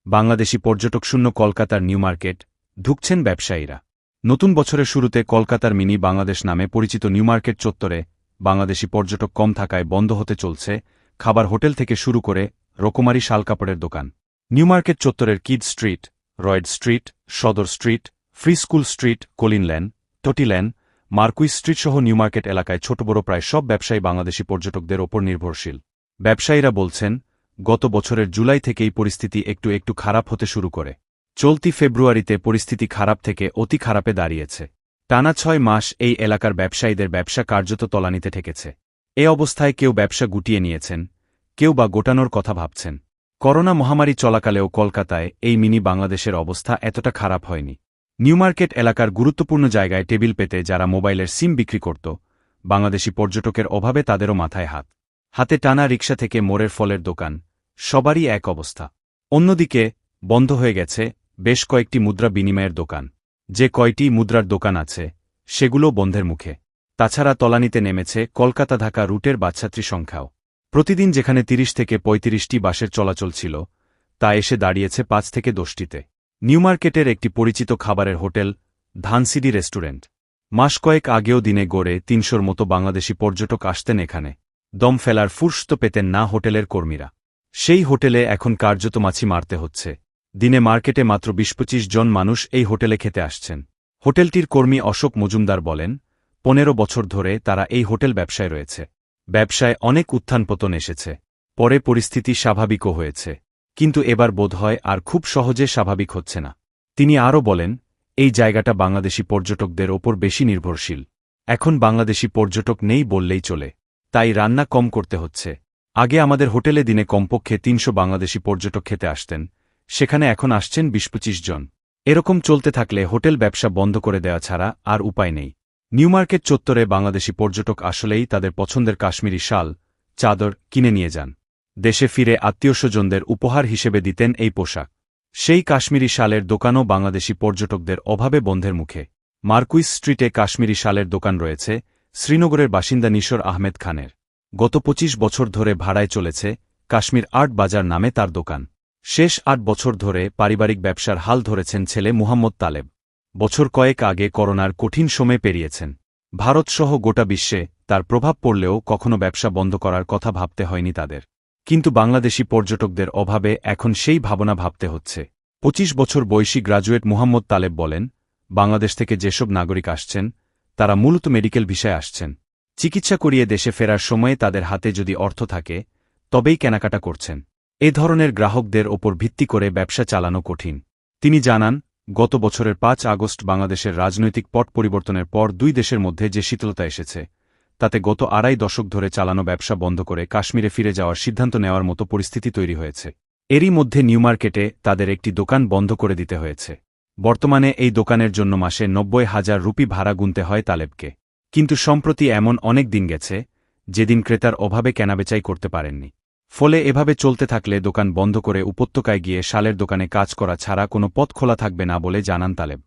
বাংলাদেশি পর্যটকশূন্য কলকাতার new market, ঢুকছেন ব্যবসায়ীরা। নতুন বছরের শুরুতে কলকাতার মিনি বাংলাদেশ নামে পরিচিত নিউ মার্কেট চত্বরে বাংলাদেশি পর্যটক কম থাকায় বন্ধ হতে চলছে খাবার হোটেল থেকে শুরু করে রকমারি শালকাপড়ের দোকান। নিউ মার্কেট চত্বরের Kyd Street, Royd Street, Sudder Street, Free School Street, Collin Lane, Totty Lane, Marquis Street সহ নিউ মার্কেট এলাকায় ছোট বড় প্রায় সব ব্যবসায়ী বাংলাদেশি পর্যটকদের ওপর নির্ভরশীল। ব্যবসায়ীরা বলছেন, গত বছরের জুলাই থেকেই পরিস্থিতি একটু একটু খারাপ হতে শুরু করে। চলতি ফেব্রুয়ারিতে পরিস্থিতি খারাপ থেকে অতি খারাপে দাঁড়িয়েছে। টানা ৬ মাস এই এলাকার ব্যবসায়ীদের ব্যবসা কার্যত তলানিতে ঠেকেছে। এ অবস্থায় কেউ ব্যবসা গুটিয়ে নিয়েছেন, কেউ বা গোটানোর কথা ভাবছেন। করোনা মহামারী চলাকালেও কলকাতায় এই মিনি বাংলাদেশের অবস্থা এতটা খারাপ হয়নি। নিউ মার্কেট এলাকার গুরুত্বপূর্ণ জায়গায় টেবিল পেতে যারা মোবাইলের সিম বিক্রি করত, বাংলাদেশি পর্যটকের অভাবে তাদেরও মাথায় হাত। হাতে টানা রিকশা থেকে মোড়ের ফলের দোকান, সবারই এক অবস্থা। অন্যদিকে বন্ধ হয়ে গেছে বেশ কয়েকটি মুদ্রা বিনিময়ের দোকান। যে কয়টি মুদ্রার দোকান আছে সেগুলো বন্ধের মুখে। তাছাড়া তলানিতে নেমেছে কলকাতা ঢাকা রুটের বাসযাত্রী সংখ্যাও। প্রতিদিন যেখানে ৩০ থেকে ৩৫টি বাসের চলাচল ছিল, তা এসে দাঁড়িয়েছে ৫ থেকে ১০টিতে। নিউ মার্কেটের একটি পরিচিত খাবারের হোটেল ধানসিডি রেস্টুরেন্ট। মাস কয়েক আগেও দিনে গড়ে ৩০০র মতো বাংলাদেশি পর্যটক আসতেন এখানে। দম ফেলার ফুর্সত পেতেন না হোটেলের কর্মীরা। সেই হোটেলে এখন কার্যত মাছি মারতে হচ্ছে। দিনে মার্কেটে মাত্র ২০-২৫ জন মানুষ এই হোটেলে খেতে আসছেন। হোটেলটির কর্মী অশোক মজুমদার বলেন, ১৫ বছর ধরে তারা এই হোটেল ব্যবসায় রয়েছে। ব্যবসায় অনেক উত্থান পতন এসেছে, পরে পরিস্থিতি স্বাভাবিকও হয়েছে, কিন্তু এবার বোধহয় আর খুব সহজে স্বাভাবিক হচ্ছে না। তিনি আরও বলেন, এই জায়গাটা বাংলাদেশি পর্যটকদের ওপর বেশি নির্ভরশীল। এখন বাংলাদেশি পর্যটক নেই বললেই চলে, তাই রান্না কম করতে হচ্ছে। আগে আমাদের হোটেলে দিনে কমপক্ষে ৩০০ বাংলাদেশি পর্যটক খেতে আসতেন, সেখানে এখন আসছেন ২০-২৫ জন। এরকম চলতে থাকলে হোটেল ব্যবসা বন্ধ করে দেওয়া ছাড়া আর উপায় নেই। নিউ মার্কেট চত্বরে বাংলাদেশি পর্যটক আসলেই তাদের পছন্দের কাশ্মীরি শাল, চাদর কিনে নিয়ে যান। দেশে ফিরে আত্মীয়স্বজনদের উপহার হিসেবে দিতেন এই পোশাক। সেই কাশ্মীরি শালের দোকানও বাংলাদেশি পর্যটকদের অভাবে বন্ধের মুখে। মার্কুইস স্ট্রিটে কাশ্মীরি শালের দোকান রয়েছে শ্রীনগরের বাসিন্দা নিশর আহমেদ খানের। গত ২৫ বছর ধরে ভাড়ায় চলেছে কাশ্মীর আর্ট বাজার নামে তার দোকান। শেষ ৮ বছর ধরে পারিবারিক ব্যবসার হাল ধরেছেন ছেলে মুহাম্মদ তালেব। বছর কয়েক আগে করোনার কঠিন সময় পেরিয়েছেন। ভারতসহ গোটা বিশ্বে তার প্রভাব পড়লেও কখনো ব্যবসা বন্ধ করার কথা ভাবতে হয়নি তাদের। কিন্তু বাংলাদেশি পর্যটকদের অভাবে এখন সেই ভাবনা ভাবতে হচ্ছে। ২৫ বছর বয়সী গ্রাজুয়েট মুহাম্মদ তালেব বলেন, বাংলাদেশ থেকে যেসব নাগরিক আসছেন তারা মূলত মেডিকেল ভিসায় আসছেন। চিকিৎসা করিয়ে দেশে ফেরার সময়ে তাদের হাতে যদি অর্থ থাকে তবেই কেনাকাটা করছেন। এ ধরনের গ্রাহকদের ওপর ভিত্তি করে ব্যবসা চালানো কঠিন। তিনি জানান, গত বছরের ৫ আগস্ট বাংলাদেশের রাজনৈতিক পট পরিবর্তনের পর দুই দেশের মধ্যে যে শীতলতা এসেছে, তাতে গত আড়াই দশক ধরে চালানো ব্যবসা বন্ধ করে কাশ্মীরে ফিরে যাওয়ার সিদ্ধান্ত নেওয়ার মতো পরিস্থিতি তৈরি হয়েছে। এরই মধ্যে নিউ মার্কেটে তাদের একটি দোকান বন্ধ করে দিতে হয়েছে। বর্তমানে এই দোকানের জন্য মাসে ৯০,০০০ রুপি ভাড়া গুনতে হয় তালেবকে। কিন্তু সম্প্রতি এমন অনেক দিন গেছে যেদিন ক্রেতার অভাবে কেনাবেচাই করতে পারেননি। ফলে এভাবে চলতে থাকলে দোকান বন্ধ করে উপত্যকায় গিয়ে শালের দোকানে কাজ করা ছাড়া কোনো পথ খোলা থাকবে না বলে জানান তালেব।